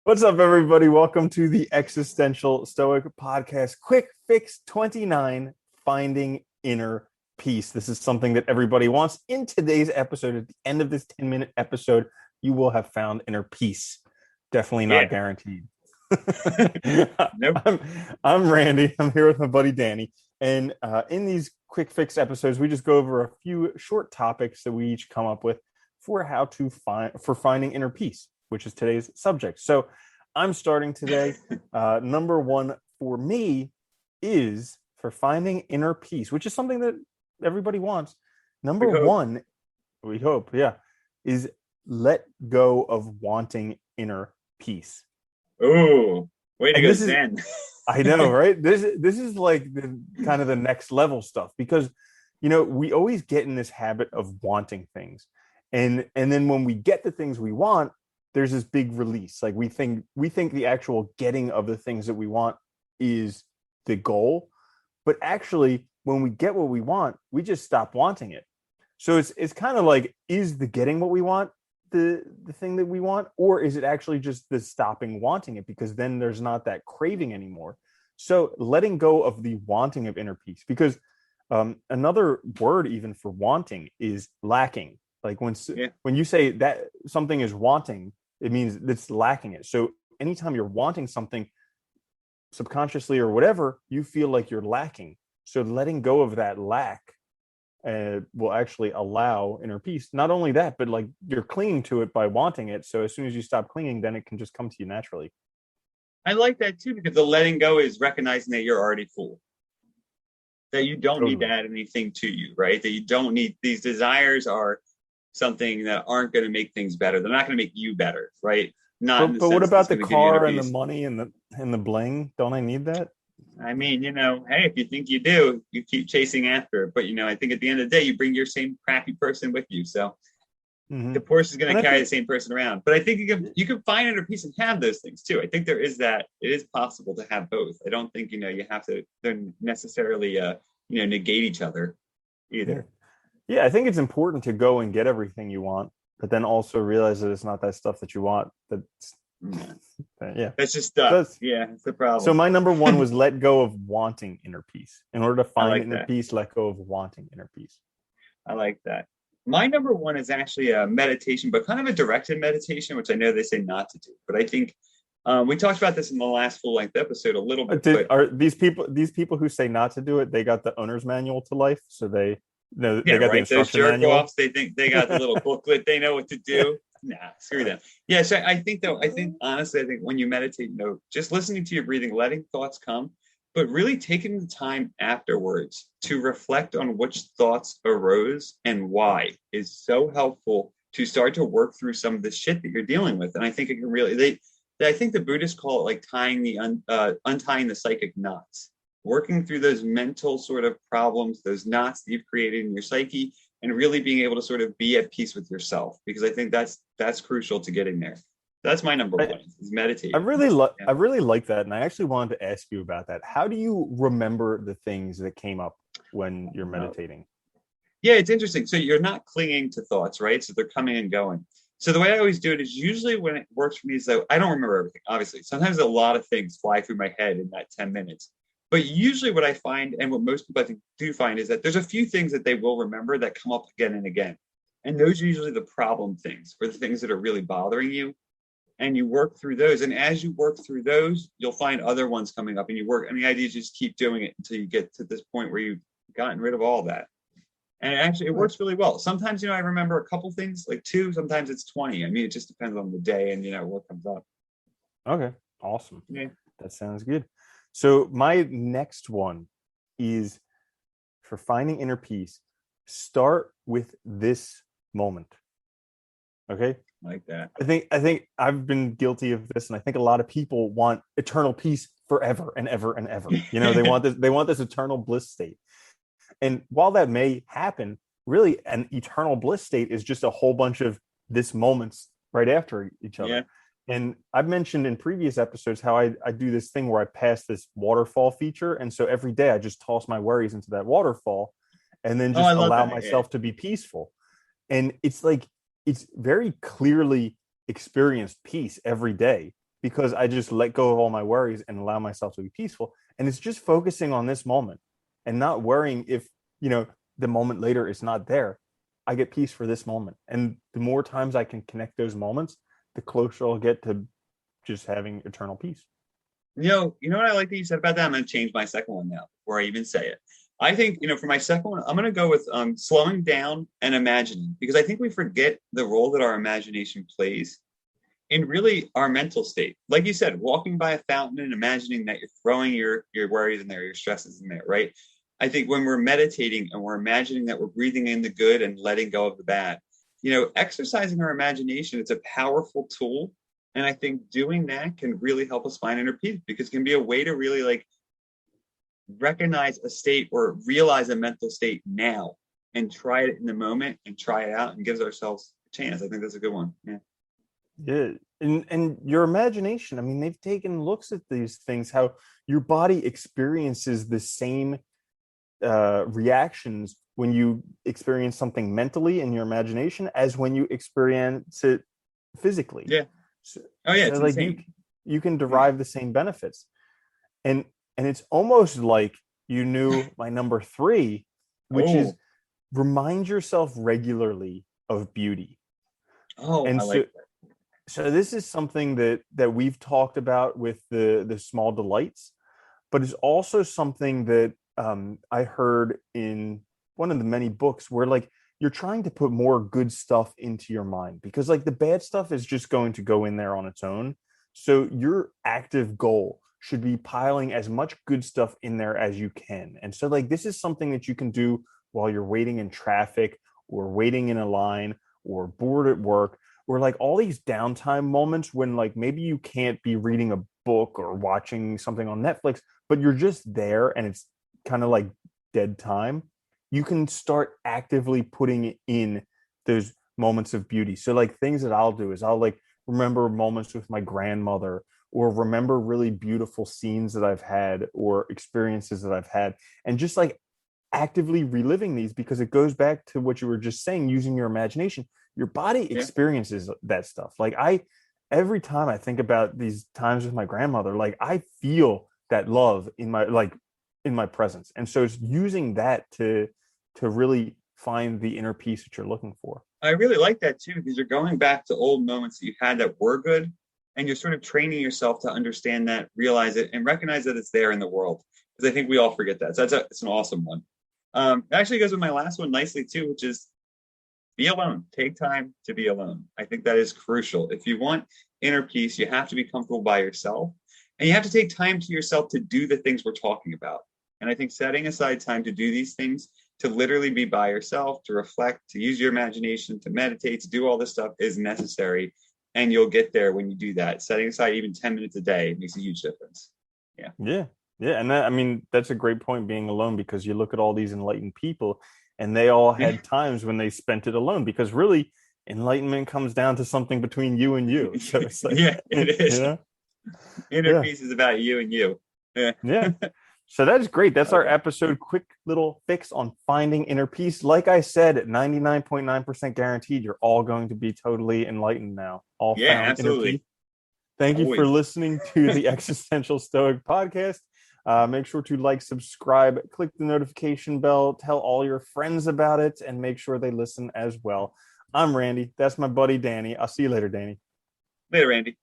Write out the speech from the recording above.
What's up, everybody? Welcome to the Existential Stoic Podcast, Quick Fix 29, Finding Inner Peace. This is something that everybody wants. In today's episode, at the end of this 10-minute episode, you will have found inner peace. Definitely not guaranteed. Nope. I'm Randy. I'm here with my buddy Danny. And in these quick fix episodes, we just go over a few short topics that we each come up with for finding inner peace, which is today's subject. So I'm starting today. Number one for me is for finding inner peace, which is something that everybody wants. Number one, we hope, is let go of wanting inner peace. Oh, way to go, Zen. I know, right? This is like the kind of the next level stuff, because we always get in this habit of wanting things. And then when we get the things we want, there's this big release. Like we think the actual getting of the things that we want is the goal. But actually, when we get what we want, we just stop wanting it. So it's kind of like, is the getting what we want the thing that we want, or is it actually just the stopping wanting it? Because then there's not that craving anymore. So letting go of the wanting of inner peace, because another word even for wanting is lacking. Like when you say that something is wanting, it means it's lacking it. So anytime you're wanting something subconsciously or whatever, you feel like you're lacking. So letting go of that lack will actually allow inner peace. Not only that, but like you're clinging to it by wanting it. So as soon as you stop clinging, then it can just come to you naturally. I like that too, because the letting go is recognizing that you're already full, that you don't need to add anything to you, right? That you don't need, these desires are something that aren't going to make things better. They're not going to make you better, right? But what about the car and the money and the bling? Don't I need that? I mean, hey, if you think you do, you keep chasing after it. But, I think at the end of the day, you bring your same crappy person with you. So the Porsche is going to carry the same person around. But I think you can find inner peace and have those things too. I think there is that. It is possible to have both. I don't think, you have to necessarily, negate each other either. Yeah, I think it's important to go and get everything you want, but then also realize that it's not that stuff that you want. That's just stuff. It's the problem. So my number one was let go of wanting inner peace. In order to find inner peace, let go of wanting inner peace. I like that. My number one is actually a meditation, but kind of a directed meditation, which I know they say not to do. But I think we talked about this in the last full-length episode a little bit. Are these people who say not to do it? They got the owner's manual to life, so they got the instruction those manual. Jerk-offs, they think they got the little booklet. They know what to do. Nah, screw them. Yeah, so I think honestly, when you meditate, just listening to your breathing, letting thoughts come, but really taking the time afterwards to reflect on which thoughts arose and why is so helpful to start to work through some of the shit that you're dealing with. And I think it can really, I think the Buddhists call it like untying the psychic knots, working through those mental sort of problems, those knots that you've created in your psyche, and really being able to sort of be at peace with yourself, because I think that's crucial to getting there. That's my number one, is meditate. I really like that, and I actually wanted to ask you about that. How do you remember the things that came up when you're meditating? Yeah, it's interesting. So you're not clinging to thoughts, right? So they're coming and going. So the way I always do it is, usually when it works for me is that I don't remember everything, obviously. Sometimes a lot of things fly through my head in that 10 minutes. But usually what I find, and what most people I think do find, is that there's a few things that they will remember that come up again and again. And those are usually the problem things, or the things that are really bothering you. And you work through those. And as you work through those, you'll find other ones coming up, and you work. And the idea is just keep doing it until you get to this point where you've gotten rid of all that. And it works really well. Sometimes, I remember a couple things, like 2, sometimes it's 20. I mean, it just depends on the day and, what comes up. Okay. Awesome. Yeah. That sounds good. So my next one is for finding inner peace. Start with this moment. Okay. Like that. I think I've been guilty of this, and I think a lot of people want eternal peace forever and ever and ever. They want this eternal bliss state. And while that may happen, really an eternal bliss state is just a whole bunch of this moments right after each other. Yeah. And I've mentioned in previous episodes how I do this thing where I pass this waterfall feature. And so every day I just toss my worries into that waterfall and then just allow myself to be peaceful. And it's like, it's very clearly experienced peace every day. because I just let go of all my worries and allow myself to be peaceful. And it's just focusing on this moment and not worrying if, you know, the moment later is not there. I get peace for this moment. And the more times I can connect those moments, the closer I'll get to just having eternal peace. You know what I like that you said about that? I'm going to change my second one now before I even say it. I think, for my second one, I'm going to go with slowing down and imagining, because I think we forget the role that our imagination plays in really our mental state. Like you said, walking by a fountain and imagining that you're throwing your worries in there, your stresses in there, right? I think when we're meditating and we're imagining that we're breathing in the good and letting go of the bad, exercising our imagination, it's a powerful tool. And I think doing that can really help us find inner peace, because it can be a way to really like recognize a state or realize a mental state now and try it in the moment and try it out and gives ourselves a chance. I think that's a good one. Yeah. Yeah. And your imagination, I mean, they've taken looks at these things, how your body experiences the same reactions when you experience something mentally in your imagination as when you experience it physically. Yeah. So, Oh yeah, so it's like insane. you can Yeah. derive the same benefits. And it's almost like you knew my number three, which is Oh, remind yourself regularly of beauty. oh, And I like that. so this is something that we've talked about with the small delights, but it's also something that I heard in one of the many books where like you're trying to put more good stuff into your mind, because like the bad stuff is just going to go in there on its own. So your active goal should be piling as much good stuff in there as you can. And so like this is something that you can do while you're waiting in traffic or waiting in a line or bored at work, or like all these downtime moments when like maybe you can't be reading a book or watching something on Netflix, but you're just there and it's kind of like dead time. You can start actively putting in those moments of beauty. So like things that I'll do is I'll like remember moments with my grandmother, or remember really beautiful scenes that I've had or experiences that I've had, and just like actively reliving these, because it goes back to what you were just saying, using your imagination. Your body Yeah. experiences that stuff. Like every time I think about these times with my grandmother, like I feel that love in my like in my presence. And so it's using that to really find the inner peace that you're looking for. I really like that too, because you're going back to old moments that you had that were good, and you're sort of training yourself to understand that, realize it, and recognize that it's there in the world. Because I think we all forget that. So it's an awesome one. It actually goes with my last one nicely too, which is be alone. Take time to be alone. I think that is crucial. If you want inner peace, you have to be comfortable by yourself, and you have to take time to yourself to do the things we're talking about. And I think setting aside time to do these things, to literally be by yourself, to reflect, to use your imagination, to meditate, to do all this stuff is necessary. And you'll get there when you do that. Setting aside even 10 minutes a day makes a huge difference. Yeah. Yeah. Yeah. And that, I mean, that's a great point, being alone, because you look at all these enlightened people and they all Yeah. had times when they spent it alone, because really enlightenment comes down to something between you and you. So it's like, Yeah, it you is. know, Inner yeah. peace is about you and you. Yeah. Yeah. So that's great. That's our Okay. episode. Quick little fix on finding inner peace. Like I said, 99.9% guaranteed, you're all going to be totally enlightened now. All Yeah, found inner peace. absolutely. Thank you for Always. listening to the Existential Stoic podcast. Make sure to like, subscribe, click the notification bell, tell all your friends about it, and make sure they listen as well. I'm Randy. That's my buddy Danny. I'll see you later, Danny. Later, Andy.